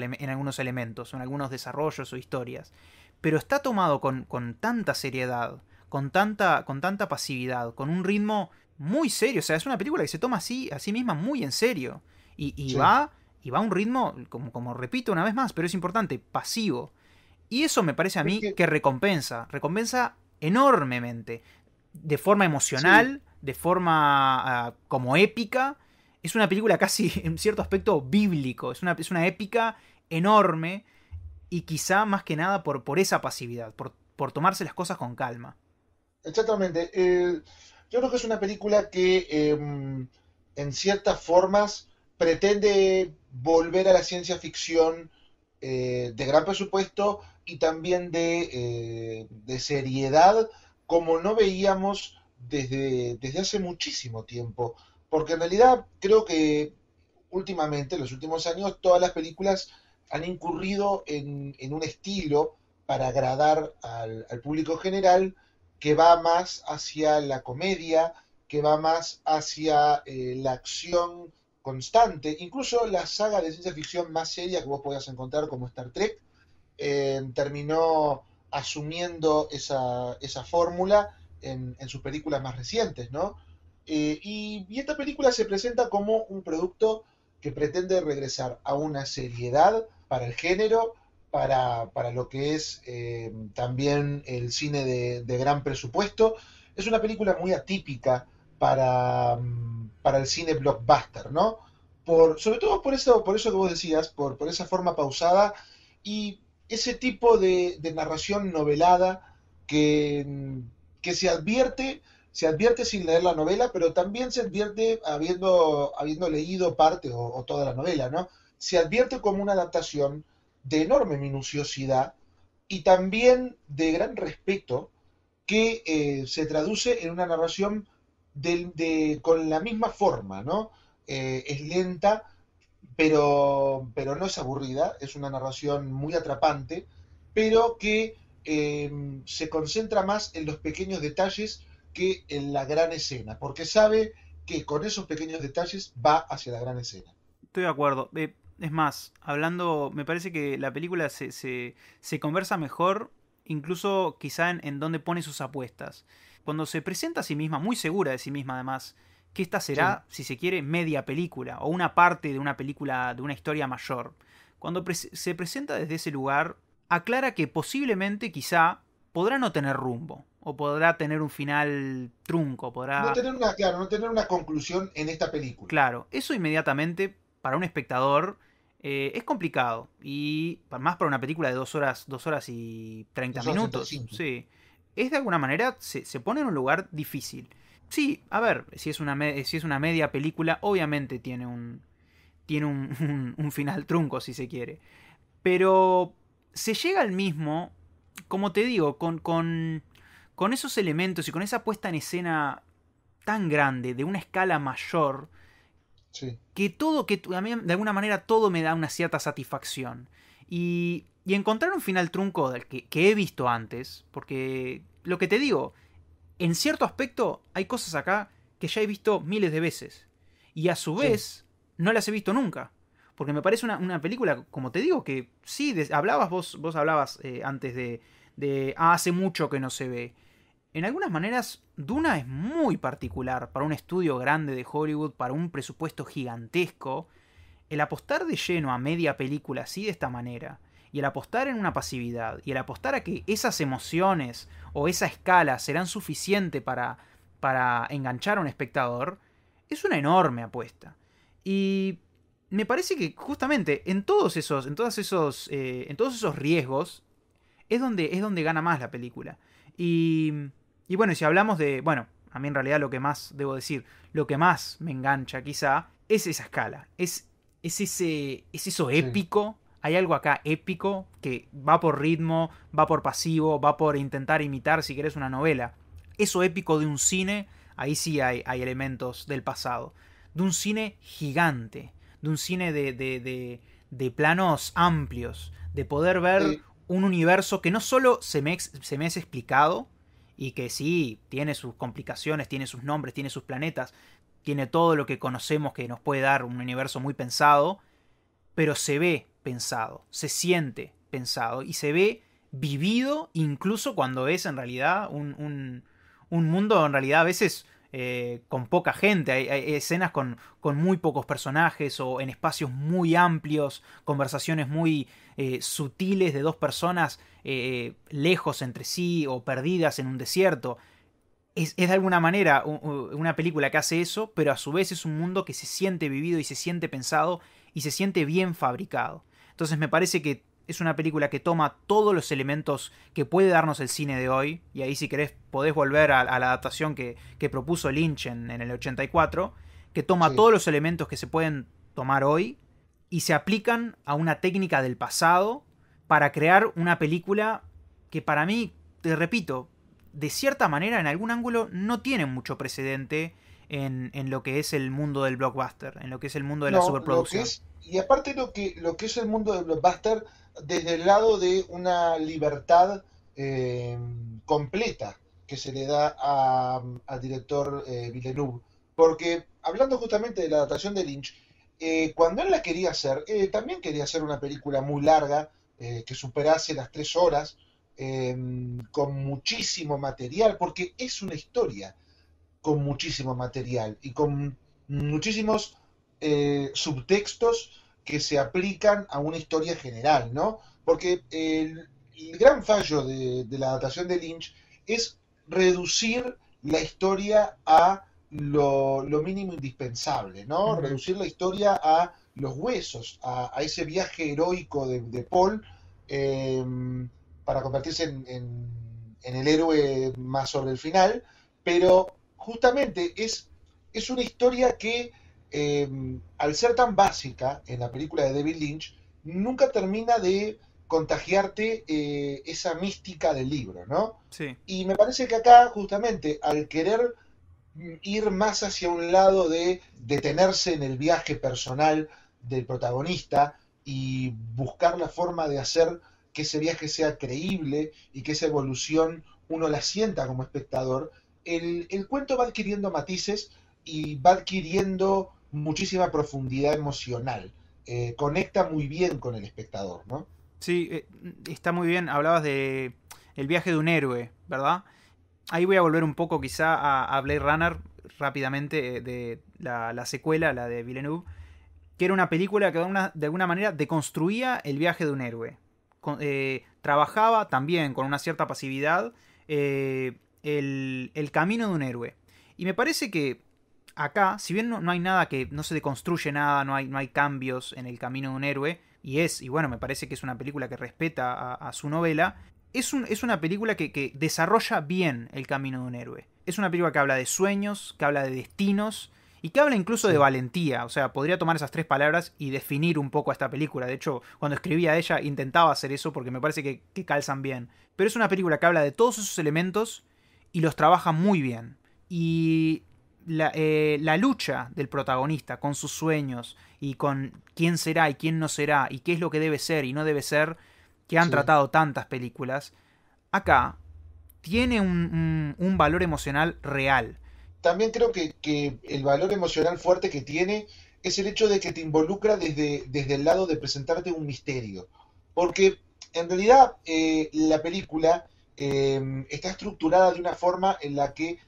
Speaker 2: elementos, en algunos desarrollos o historias. Pero está tomado con tanta seriedad, con tanta pasividad, con un ritmo muy serio. O sea, es una película que se toma a sí misma muy en serio. Y, y
Speaker 1: Sí.
Speaker 2: va, y va a un ritmo, como repito una vez más, pero es importante, pasivo. Y eso me parece a
Speaker 1: Es
Speaker 2: mí
Speaker 1: que,
Speaker 2: que recompensa enormemente. De forma
Speaker 1: sí,
Speaker 2: emocional, de forma como épica. Es una película casi en cierto aspecto bíblico. Es una épica enorme y quizá más que nada por esa pasividad, por tomarse las cosas con calma.
Speaker 1: exactamente. Yo creo que es una película que en ciertas formas pretende volver a la ciencia ficción de gran presupuesto y también de seriedad, como no veíamos desde hace muchísimo tiempo. Porque en realidad creo que últimamente, en los últimos años, todas las películas han incurrido en un estilo para agradar al público general que va más hacia la comedia, que va más hacia la acción constante. Incluso la saga de ciencia ficción más seria que vos podías encontrar, como Star Trek, terminó asumiendo esa fórmula en sus películas más recientes, ¿no? Y esta película se presenta como un producto que pretende regresar a una seriedad para el género, para lo que es también el cine de gran presupuesto. Es una película muy atípica para el cine blockbuster, ¿no? Sobre todo por eso que vos decías, por esa forma pausada y ese tipo de narración novelada que, que se advierte sin leer la novela, pero también se advierte habiendo leído parte o toda la novela, ¿no? Se advierte como una adaptación de enorme minuciosidad y también de gran respeto que se traduce en una narración con la misma forma, ¿no? es lenta, pero no es aburrida, es una narración muy atrapante, pero que se concentra más en los pequeños detalles que en la gran escena, porque sabe que con esos pequeños detalles va hacia la gran escena.
Speaker 2: Estoy de acuerdo. Es más, hablando, me parece que la película se conversa mejor, incluso quizá en dónde pone sus apuestas. Cuando se presenta a sí misma, muy segura de sí misma además, que esta
Speaker 1: Sí,
Speaker 2: será, si se quiere, media película o una parte de una película, de una historia mayor. Cuando se presenta desde ese lugar, aclara que posiblemente, quizá, podrá no tener rumbo, o podrá tener un final trunco,
Speaker 1: no
Speaker 2: podrá.
Speaker 1: tener una, claro, no tener una conclusión en esta película.
Speaker 2: Claro, eso inmediatamente para un espectador es complicado. Y más para una película de 2 horas y 30 minutos.
Speaker 1: 2 horas 35.
Speaker 2: Sí. Es de alguna manera, se pone en un lugar difícil. Sí, a ver, si es una media película, obviamente tiene un final trunco, si se quiere. Pero se llega al mismo, como te digo, con esos elementos y con esa puesta en escena tan grande, de una escala mayor,
Speaker 1: Sí,
Speaker 2: que todo, que a mí de alguna manera todo me da una cierta satisfacción. Y encontrar un final trunco del que he visto antes, porque lo que te digo, en cierto aspecto hay cosas acá que ya he visto miles de veces. Y a su
Speaker 1: sí,
Speaker 2: vez, no las he visto nunca. Porque me parece una película, como te digo, que sí, hablabas, vos hablabas antes hace mucho que no se ve. En algunas maneras, Duna es muy particular para un estudio grande de Hollywood, para un presupuesto gigantesco. El apostar de lleno a media película así de esta manera, y el apostar en una pasividad, y el apostar a que esas emociones o esa escala serán suficiente para enganchar a un espectador, es una enorme apuesta. Y me parece que justamente en todos esos riesgos es donde gana más la película. Y, y bueno, si hablamos de, bueno, a mí en realidad lo que más, debo decir, lo que más me engancha quizá, es esa escala. Es eso
Speaker 1: sí.
Speaker 2: épico. Hay algo acá épico que va por ritmo, va por pasivo, va por intentar imitar, si querés, una novela. Eso épico de un cine, ahí sí hay elementos del pasado. De un cine gigante, de un cine de planos amplios, de poder ver
Speaker 1: Sí,
Speaker 2: un universo que no solo se me es explicado, y que sí, tiene sus complicaciones, tiene sus nombres, tiene sus planetas, tiene todo lo que conocemos que nos puede dar un universo muy pensado, pero se ve pensado, se siente pensado y se ve vivido incluso cuando es en realidad un mundo en realidad a veces con poca gente. Hay escenas con muy pocos personajes o en espacios muy amplios, conversaciones muy sutiles de dos personas lejos entre sí o perdidas en un desierto. Es de alguna manera una película que hace eso, pero a su vez es un mundo que se siente vivido y se siente pensado y se siente bien fabricado. Entonces me parece que es una película que toma todos los elementos que puede darnos el cine de hoy, y ahí si querés podés volver a la adaptación que propuso Lynch en el 84, que toma
Speaker 1: sí.
Speaker 2: todos los elementos que se pueden tomar hoy y se aplican a una técnica del pasado para crear una película que para mí, te repito, de cierta manera, en algún ángulo, no tiene mucho precedente en lo que es el mundo del blockbuster, en lo que es el mundo de la
Speaker 1: No, lo que
Speaker 2: superproducción.
Speaker 1: es, y aparte lo que es el mundo de Blockbuster desde el lado de una libertad eh, completa que se le da al director Villeneuve. Porque hablando justamente de la adaptación de Lynch, cuando él la quería hacer, también quería hacer una película muy larga, que superase las 3 horas, eh, con muchísimo material, porque es una historia con muchísimo material y con muchísimos subtextos que se aplican a una historia general, ¿no? Porque el gran fallo de la adaptación de Lynch es reducir la historia a lo mínimo indispensable, ¿no?
Speaker 2: Ujú.
Speaker 1: Reducir la historia a los huesos, a ese viaje heroico de Paul eh, para convertirse en el héroe más sobre el final, pero justamente es una historia que, al ser tan básica en la película de David Lynch, nunca termina de contagiarte esa mística del libro, ¿no?
Speaker 2: Sí.
Speaker 1: Y me parece que acá, justamente, al querer ir más hacia un lado de detenerse en el viaje personal del protagonista y buscar la forma de hacer que ese viaje sea creíble y que esa evolución uno la sienta como espectador, el cuento va adquiriendo matices y va adquiriendo muchísima profundidad emocional. Conecta muy bien con el espectador, ¿no?
Speaker 2: Sí, está muy bien. Hablabas de el viaje de un héroe, ¿verdad? Ahí voy a volver un poco quizá a Blade Runner rápidamente, de la secuela, la de Villeneuve, que era una película que de alguna manera deconstruía el viaje de un héroe. Trabajaba también con una cierta pasividad el camino de un héroe. Y me parece que acá, si bien no hay nada que no se deconstruye nada, no hay cambios en el camino de un héroe, y bueno, me parece que es una película que respeta a su novela, es una película que desarrolla bien el camino de un héroe. Es una película que habla de sueños, que habla de destinos y que habla incluso de
Speaker 1: Sí.
Speaker 2: valentía. O sea, podría tomar esas tres palabras y definir un poco a esta película. De hecho, cuando escribía ella intentaba hacer eso porque me parece que calzan bien. Pero es una película que habla de todos esos elementos y los trabaja muy bien. Y la lucha del protagonista con sus sueños y con quién será y quién no será y qué es lo que debe ser y no debe ser, que han
Speaker 1: Sí.
Speaker 2: tratado tantas películas, acá tiene un valor emocional real.
Speaker 1: También creo que el valor emocional fuerte que tiene es el hecho de que te involucra desde el lado de presentarte un misterio. Porque en realidad la película está estructurada de una forma en la que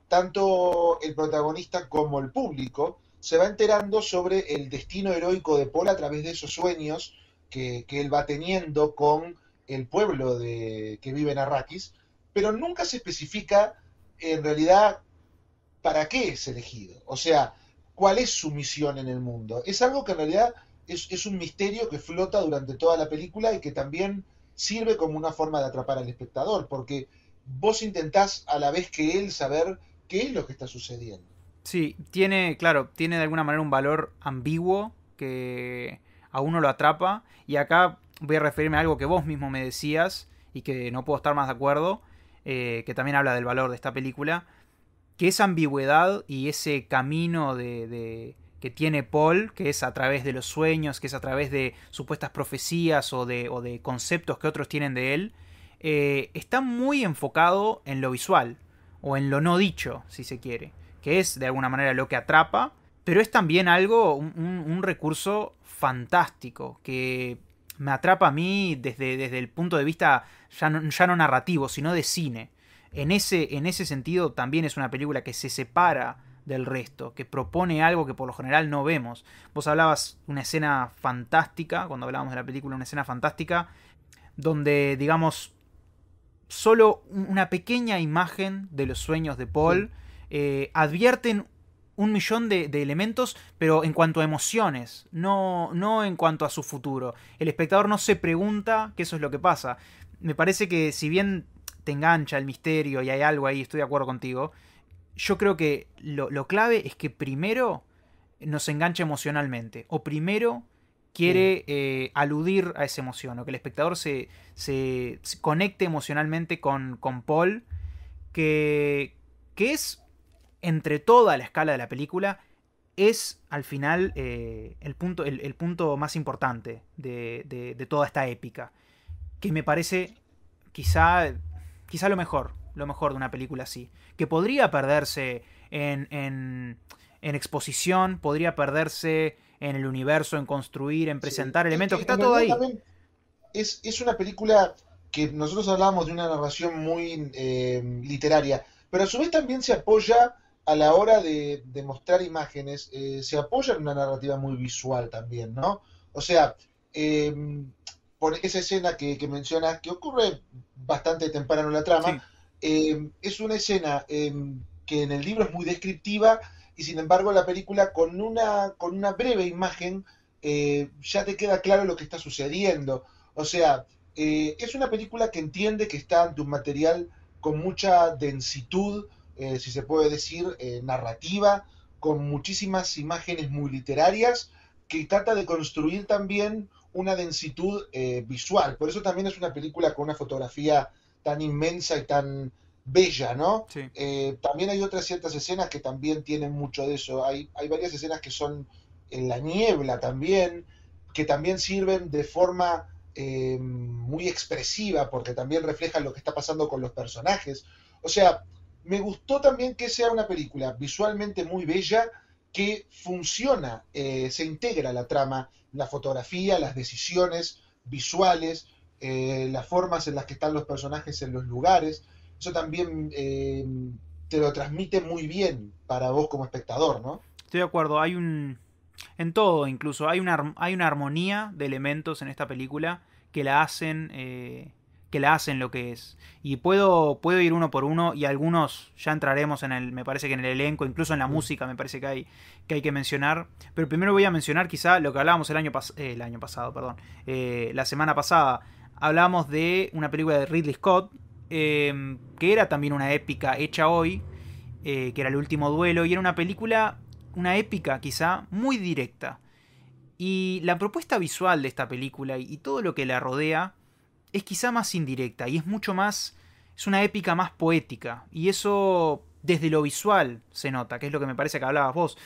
Speaker 1: tanto el protagonista como el público se va enterando sobre el destino heroico de Paul a través de esos sueños que él va teniendo con el pueblo que vive en Arrakis, pero nunca se especifica en realidad para qué es elegido, o sea, cuál es su misión en el mundo. Es algo que en realidad es un misterio que flota durante toda la película y que también sirve como una forma de atrapar al espectador, porque vos intentás a la vez que él saber qué es lo que está sucediendo.
Speaker 2: Sí, tiene, claro, tiene de alguna manera un valor ambiguo que a uno lo atrapa. Y acá voy a referirme a algo que vos mismo me decías y que no puedo estar más de acuerdo, que también habla del valor de esta película, que esa ambigüedad y ese camino que tiene Paul, que es a través de los sueños, que es a través de supuestas profecías o de conceptos que otros tienen de él, está muy enfocado en lo visual, o en lo no dicho, si se quiere, que es de alguna manera lo que atrapa, pero es también algo, un recurso fantástico, que me atrapa a mí desde el punto de vista ya no narrativo, sino de cine. En ese sentido también es una película que se separa del resto, que propone algo que por lo general no vemos. Vos hablabas de una escena fantástica, cuando hablábamos de la película, una escena fantástica, donde, digamos, solo una pequeña imagen de los sueños de
Speaker 1: Sí.
Speaker 2: Paul advierten un millón de elementos, pero en cuanto a emociones, no en cuanto a su futuro. El espectador no se pregunta que eso es lo que pasa. Me parece que si bien te engancha el misterio y hay algo ahí, estoy de acuerdo contigo, yo creo que lo clave es que primero nos engancha emocionalmente, o primero
Speaker 1: Sí.
Speaker 2: quiere aludir a esa emoción, o que el espectador se conecte emocionalmente con Paul, que es, entre toda la escala de la película, es al final el punto más importante de toda esta épica, que me parece quizá, quizá lo mejor de una película así, que podría perderse en exposición, podría perderse en el universo, en construir, en
Speaker 1: Sí.
Speaker 2: presentar
Speaker 1: Es
Speaker 2: elementos, que
Speaker 1: que
Speaker 2: está
Speaker 1: en
Speaker 2: todo
Speaker 1: realidad
Speaker 2: ahí.
Speaker 1: también es una película que nosotros hablábamos de una narración muy literaria, pero a su vez también se apoya a la hora de mostrar imágenes, se apoya en una narrativa muy visual también, ¿no? O sea, eh, por esa escena que mencionas, que ocurre bastante temprano en la trama,
Speaker 2: Sí,
Speaker 1: es una escena que en el libro es muy descriptiva y sin embargo la película con una breve imagen ya te queda claro lo que está sucediendo. O sea, es una película que entiende que está ante un material con mucha densitud, si se puede decir, narrativa, con muchísimas imágenes muy literarias, que trata de construir también una densitud visual. Por eso también es una película con una fotografía tan inmensa y tan, bella, ¿no?
Speaker 2: Sí.
Speaker 1: También hay otras ciertas escenas que también tienen mucho de eso. Hay varias escenas que son en la niebla también, que también sirven de forma muy expresiva, porque también reflejan lo que está pasando con los personajes. O sea, me gustó también que sea una película visualmente muy bella, que funciona, se integra la trama, la fotografía, las decisiones visuales, las formas en las que están los personajes en los lugares. Eso también te lo transmite muy bien para vos como espectador, ¿no?
Speaker 2: Estoy de acuerdo, hay un... En todo, incluso, hay una armonía de elementos en esta película que la hacen lo que es. Y puedo ir uno por uno y algunos ya entraremos en el, me parece que en el elenco, incluso en la
Speaker 1: Sí.
Speaker 2: música me parece que hay que mencionar. Pero primero voy a mencionar quizá lo que hablábamos el año pasado, perdón, la semana pasada. Hablábamos de una película de Ridley Scott, que era también una épica hecha hoy, que era El último duelo, y era una película, una épica quizá, muy directa. Y la propuesta visual de esta película y todo lo que la rodea es quizá más indirecta y es mucho más, es una épica más poética. Y eso desde lo visual se nota, que es lo que me parece que hablabas vos.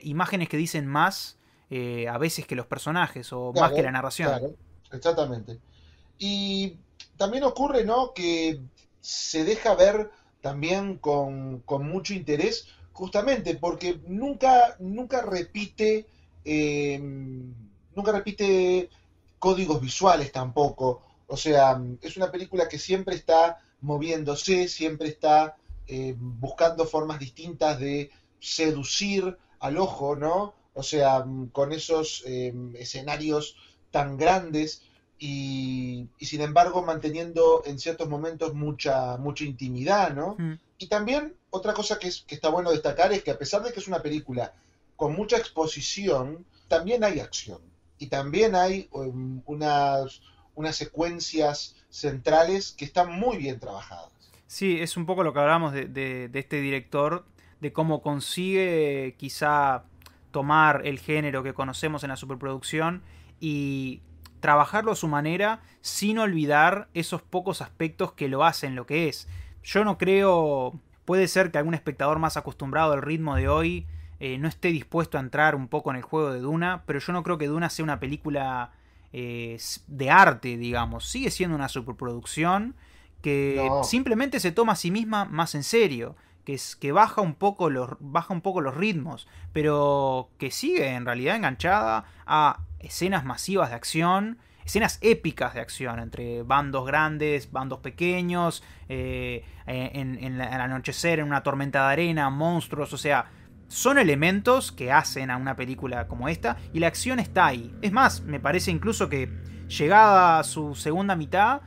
Speaker 2: Imágenes que dicen más a veces que los personajes o más que la
Speaker 1: Claro,
Speaker 2: narración.
Speaker 1: claro, exactamente. Y también ocurre, ¿no? Que se deja ver también con mucho interés, justamente porque nunca repite códigos visuales tampoco. O sea, es una película que siempre está moviéndose, siempre está buscando formas distintas de seducir al ojo, ¿no? O sea, con esos escenarios tan grandes y sin embargo manteniendo en ciertos momentos mucha intimidad, ¿no?
Speaker 2: Mm.
Speaker 1: Y también otra cosa que está bueno destacar es que a pesar de que es una película con mucha exposición, también hay acción y también hay unas secuencias centrales que están muy bien trabajadas.
Speaker 2: Sí, es un poco lo que hablamos de este director, de cómo consigue quizá tomar el género que conocemos en la superproducción y trabajarlo a su manera sin olvidar esos pocos aspectos que lo hacen lo que es. Yo no creo, puede ser que algún espectador más acostumbrado al ritmo de hoy no esté dispuesto a entrar un poco en el juego de Duna, pero yo no creo que Duna sea una película de arte, digamos. Sigue siendo una superproducción que
Speaker 1: No,
Speaker 2: simplemente se toma a sí misma más en serio, que baja un poco los ritmos, pero que sigue en realidad enganchada a escenas masivas de acción, escenas épicas de acción entre bandos grandes, bandos pequeños, el anochecer en una tormenta de arena, monstruos, o sea, son elementos que hacen a una película como esta y la acción está ahí. Es más, me parece incluso que llegada a su segunda mitad,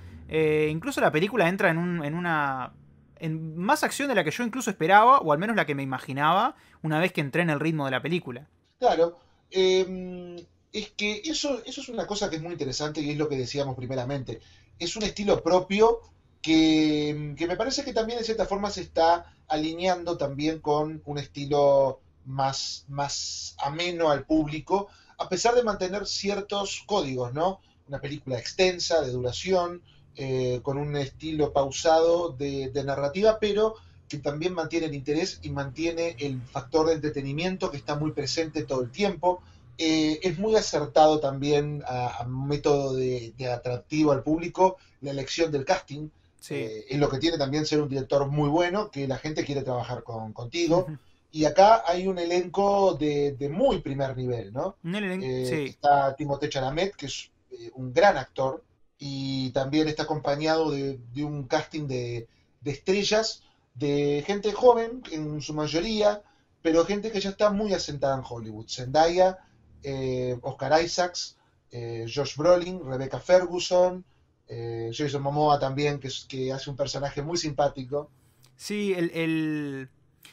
Speaker 2: incluso la película entra en más acción de la que yo incluso esperaba, o al menos la que me imaginaba, una vez que entré en el ritmo de la película.
Speaker 1: claro. Es que eso es una cosa que es muy interesante y es lo que decíamos primeramente. Es un estilo propio que me parece que también de cierta forma se está alineando también con un estilo más ameno al público, a pesar de mantener ciertos códigos, ¿no? Una película extensa, de duración, con un estilo pausado de narrativa, pero que también mantiene el interés y mantiene el factor de entretenimiento que está muy presente todo el tiempo. Es muy acertado también a un método de atractivo al público la elección del casting.
Speaker 2: Sí.
Speaker 1: Es lo que tiene también ser un director muy bueno, que la gente quiere trabajar contigo. Y acá hay un elenco de muy primer nivel, ¿no?
Speaker 2: Sí.
Speaker 1: Está Timothée Chalamet, que es un gran actor, y también está acompañado de un casting de estrellas, de gente joven en su mayoría, pero gente que ya está muy asentada en Hollywood. Zendaya, Oscar Isaacs, Josh Brolin, Rebecca Ferguson, Jason Momoa también, que hace un personaje muy simpático.
Speaker 2: Sí,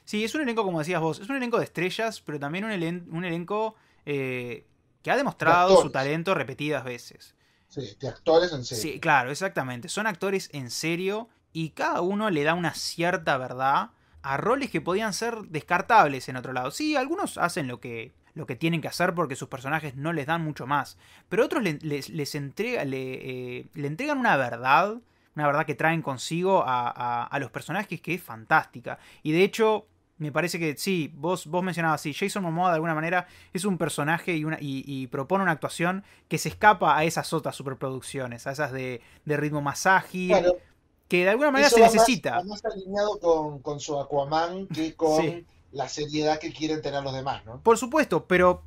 Speaker 2: sí, es un elenco, como decías vos, es un elenco de estrellas, pero también un elenco que ha
Speaker 1: De
Speaker 2: demostrado su
Speaker 1: actores,
Speaker 2: talento repetidas veces.
Speaker 1: sí, de actores en
Speaker 2: Sí,
Speaker 1: serio.
Speaker 2: claro, exactamente. Son actores en serio y cada uno le da una cierta verdad a roles que podían ser descartables en otro lado. Sí, algunos hacen lo que tienen que hacer porque sus personajes no les dan mucho más, pero otros le entregan una verdad, una verdad que traen consigo a los personajes que es fantástica. Y de hecho, me parece que sí, vos mencionabas, sí, Jason Momoa de alguna manera es un personaje y propone una actuación que se escapa a esas otras superproducciones, a esas de ritmo más ágil,
Speaker 1: Claro,
Speaker 2: que de alguna manera
Speaker 1: eso
Speaker 2: se
Speaker 1: va
Speaker 2: necesita.
Speaker 1: más alineado con su Aquaman que
Speaker 2: Sí,
Speaker 1: con la seriedad que quieren tener los demás, ¿no?
Speaker 2: por supuesto, pero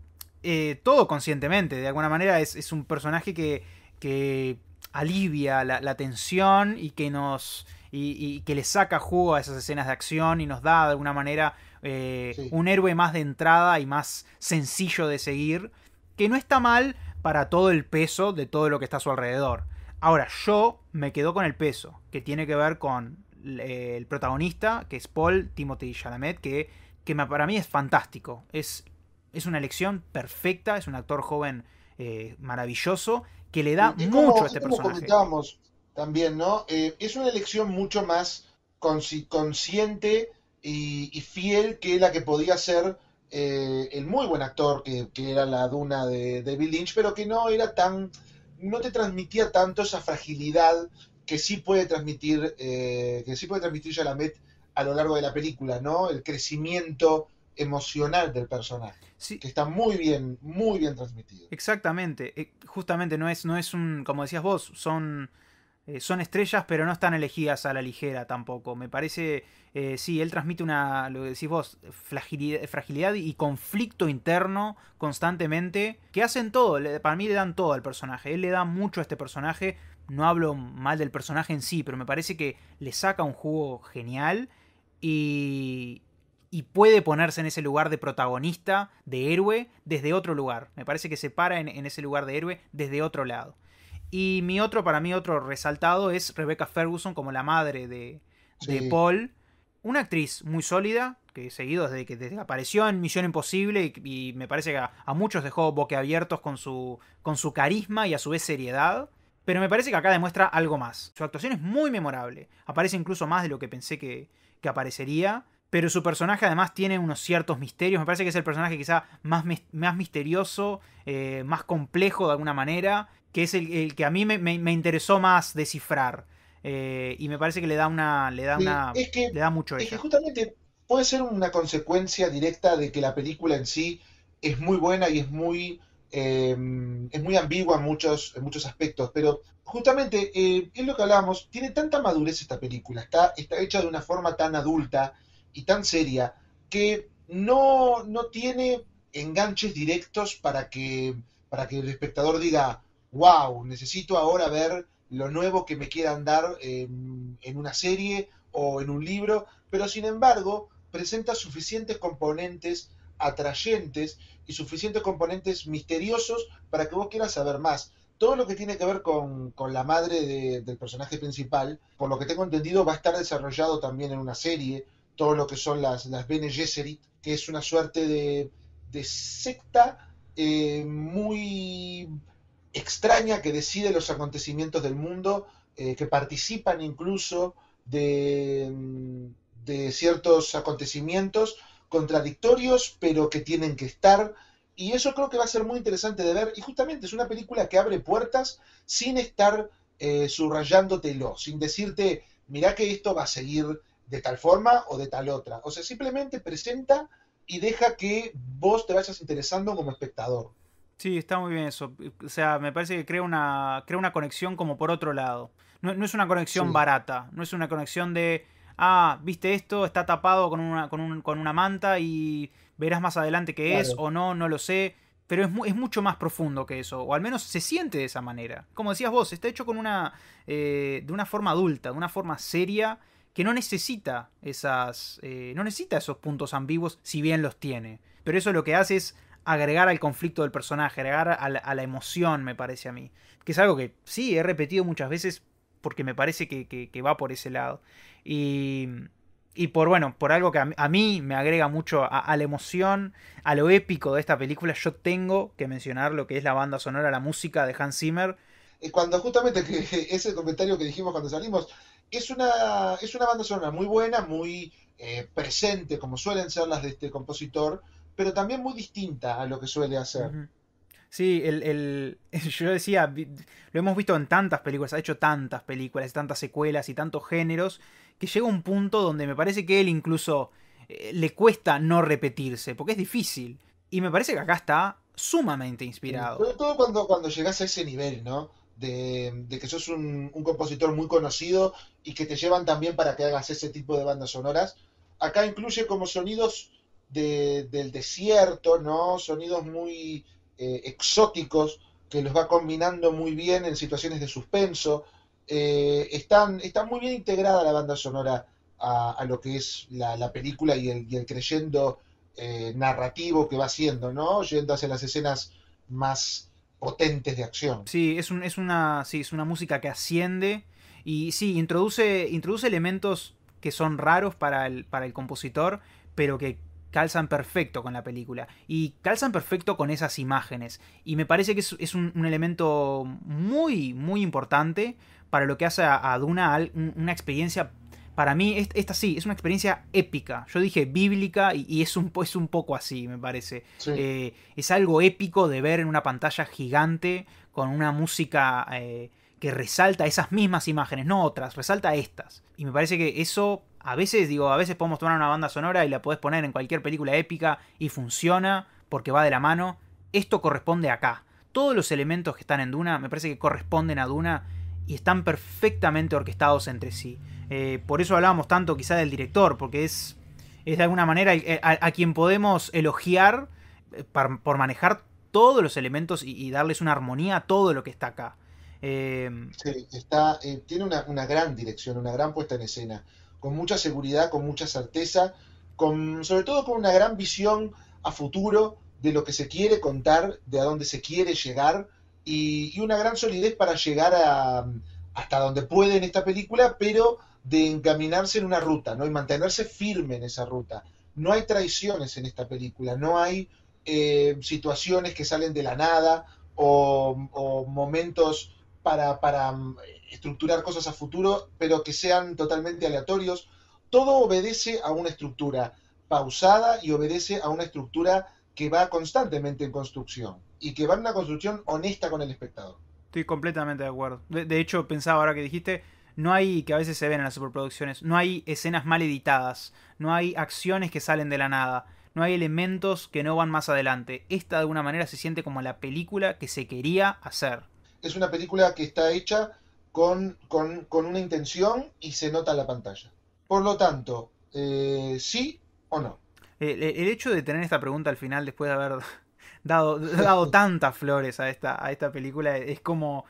Speaker 2: todo conscientemente. De alguna manera es un personaje que alivia la tensión y que nos. Y que le saca jugo a esas escenas de acción y nos da de alguna manera
Speaker 1: Sí.
Speaker 2: un héroe más de entrada y más sencillo de seguir. Que no está mal para todo el peso de todo lo que está a su alrededor. Ahora, yo me quedo con el peso, que tiene que ver con el protagonista, que es Paul Timothy Chalamet, que para mí es fantástico. Es una elección perfecta, es un actor joven maravilloso, que le da mucho a
Speaker 1: Es
Speaker 2: este
Speaker 1: como
Speaker 2: personaje.
Speaker 1: comentábamos también, ¿no? Es una elección mucho más consciente y fiel que la que podía ser el muy buen actor que era la Duna de David Lynch, pero que no era tan, no te transmitía tanto esa fragilidad que sí puede transmitir Chalamet a lo largo de la película, ¿no? El crecimiento emocional del personaje,
Speaker 2: Sí,
Speaker 1: que está muy bien transmitido.
Speaker 2: exactamente. Justamente no es un, como decías vos, son estrellas, pero no están elegidas a la ligera tampoco. Me parece, sí, él transmite lo que decís vos, fragilidad y conflicto interno constantemente, que hacen todo, para mí le dan todo al personaje. Él le da mucho a este personaje. No hablo mal del personaje en sí, pero me parece que le saca un jugo genial y, y puede ponerse en ese lugar de protagonista, de héroe, desde otro lugar. Me parece que se para en ese lugar de héroe desde otro lado. Y para mí, otro resaltado es Rebecca Ferguson como la madre de
Speaker 1: Sí.
Speaker 2: Paul. Una actriz muy sólida, que he seguido desde que apareció en Misión Imposible y me parece que a muchos dejó boquiabiertos con su carisma y a su vez seriedad. Pero me parece que acá demuestra algo más. Su actuación es muy memorable. Aparece incluso más de lo que pensé que aparecería. Pero su personaje además tiene unos ciertos misterios. Me parece que es el personaje quizá más misterioso, más complejo de alguna manera, que es el que a mí me interesó más descifrar. Y me parece que
Speaker 1: Sí,
Speaker 2: le da mucho a
Speaker 1: es que
Speaker 2: ella.
Speaker 1: justamente puede ser una consecuencia directa de que la película en sí es muy buena y es muy ambigua en muchos aspectos, pero justamente es lo que hablábamos, tiene tanta madurez esta película, está hecha de una forma tan adulta y tan seria que no tiene enganches directos para que el espectador diga, wow, necesito ahora ver lo nuevo que me quieran dar en una serie o en un libro, pero sin embargo presenta suficientes componentes atrayentes y suficientes componentes misteriosos para que vos quieras saber más. Todo lo que tiene que ver con la madre del personaje principal, por lo que tengo entendido, va a estar desarrollado también en una serie, todo lo que son las Bene Gesserit, que es una suerte de secta muy extraña que decide los acontecimientos del mundo, que participan incluso de ciertos acontecimientos contradictorios, pero que tienen que estar. Y eso creo que va a ser muy interesante de ver. Y justamente es una película que abre puertas sin estar subrayándotelo, sin decirte, mirá que esto va a seguir de tal forma o de tal otra. O sea, simplemente presenta y deja que vos te vayas interesando como espectador.
Speaker 2: Sí, está muy bien eso. O sea, me parece que crea una conexión como por otro lado. No es una conexión
Speaker 1: Sí,
Speaker 2: barata. No es una conexión de, viste esto, está tapado con una manta y verás más adelante qué es
Speaker 1: claro.
Speaker 2: o no, no lo sé. Pero es mucho más profundo que eso. O al menos se siente de esa manera. Como decías vos, está hecho de una forma adulta, de una forma seria, que no necesita no necesita esos puntos ambiguos, si bien los tiene. Pero eso lo que hace es agregar al conflicto del personaje, agregar a la emoción, me parece a mí. Que es algo que sí, he repetido muchas veces porque me parece que va por ese lado. Y, por algo que a mí me agrega mucho a la emoción, a lo épico de esta película, yo tengo que mencionar lo que es la banda sonora, la música de Hans Zimmer.
Speaker 1: Cuando justamente que ese comentario que dijimos cuando salimos, es una banda sonora muy buena, muy presente, como suelen ser las de este compositor, pero también muy distinta a lo que suele hacer.
Speaker 2: Ujú. Sí, yo decía, lo hemos visto en tantas películas, ha hecho tantas películas, tantas secuelas y tantos géneros, que llega un punto donde me parece que él incluso le cuesta no repetirse, porque es difícil. Y me parece que acá está sumamente inspirado.
Speaker 1: Sobre todo cuando llegas a ese nivel, ¿no? De que sos un compositor muy conocido y que te llevan también para que hagas ese tipo de bandas sonoras. Acá incluye como sonidos del desierto, ¿no? Sonidos muy exóticos que los va combinando muy bien en situaciones de suspenso. Está muy bien integrada la banda sonora a lo que es la película y el creyendo narrativo que va haciendo, ¿no? Yendo hacia las escenas más potentes de acción.
Speaker 2: Sí, sí, es una música que asciende y sí, introduce elementos que son raros para el compositor, pero que calzan perfecto con la película y calzan perfecto con esas imágenes. Y me parece que es un elemento muy, muy importante para lo que hace a Duna una experiencia. Para mí, esta sí, es una experiencia épica. Yo dije bíblica y es un poco así, me parece.
Speaker 1: Sí.
Speaker 2: Es algo épico de ver en una pantalla gigante con una música que resalta esas mismas imágenes, no otras, resalta estas. Y me parece que eso, a veces, digo, a veces podemos tomar una banda sonora y la podés poner en cualquier película épica y funciona porque va de la mano. Esto corresponde acá. Todos los elementos que están en Duna me parece que corresponden a Duna y están perfectamente orquestados entre sí. Por eso hablábamos tanto quizá del director, porque es de alguna manera a quien podemos elogiar por manejar todos los elementos y darles una armonía a todo lo que está acá.
Speaker 1: Sí, tiene una gran dirección, una gran puesta en escena, con mucha seguridad, con mucha certeza, sobre todo con una gran visión a futuro de lo que se quiere contar, de a dónde se quiere llegar, y una gran solidez para llegar hasta donde puede en esta película, pero de encaminarse en una ruta, ¿no? Y mantenerse firme en esa ruta. No hay traiciones en esta película, no hay situaciones que salen de la nada o momentos para estructurar cosas a futuro, pero que sean totalmente aleatorios. Todo obedece a una estructura pausada y obedece a una estructura que va constantemente en construcción y que va en una construcción honesta con el espectador.
Speaker 2: Estoy completamente de acuerdo. De hecho, pensaba ahora que dijiste, no hay, que a veces se ven en las superproducciones, no hay escenas mal editadas, no hay acciones que salen de la nada, no hay elementos que no van más adelante. Esta de alguna manera se siente como la película que se quería hacer.
Speaker 1: Es una película que está hecha con una intención y se nota en la pantalla. Por lo tanto, ¿sí o no?
Speaker 2: El hecho de tener esta pregunta al final, después de haber dado tantas flores a esta película, es como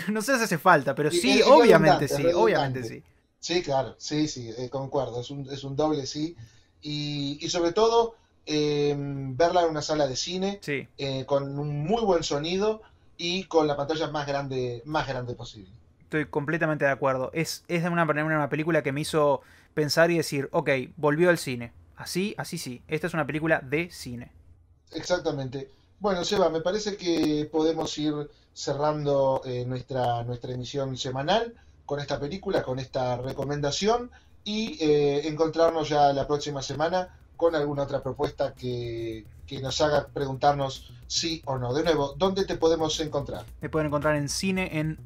Speaker 2: no sé si hace falta, pero sí,
Speaker 1: Es
Speaker 2: obviamente
Speaker 1: redundante, es
Speaker 2: sí, obviamente
Speaker 1: redundante.
Speaker 2: sí.
Speaker 1: Sí, claro, sí, sí, concuerdo, es un doble sí. Y sobre todo, verla en una sala de cine,
Speaker 2: Sí,
Speaker 1: con un muy buen sonido y con la pantalla más grande posible.
Speaker 2: estoy completamente de acuerdo. Es de una manera una película que me hizo pensar y decir, ok, volvió al cine. Así sí. Esta es una película de cine.
Speaker 1: Exactamente. Bueno, Seba, me parece que podemos ir cerrando nuestra emisión semanal con esta película, con esta recomendación y encontrarnos ya la próxima semana con alguna otra propuesta que nos haga preguntarnos sí o no. De nuevo, ¿dónde te podemos encontrar?
Speaker 2: Me pueden encontrar en cine en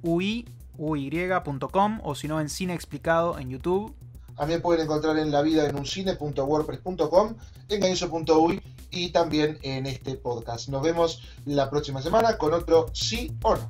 Speaker 2: uy.com o si no en Cine Explicado en YouTube.
Speaker 1: A mí me pueden encontrar en lavidaenuncine.wordpress.com, en gainzo.uy y también en este podcast. Nos vemos la próxima semana con otro sí o no.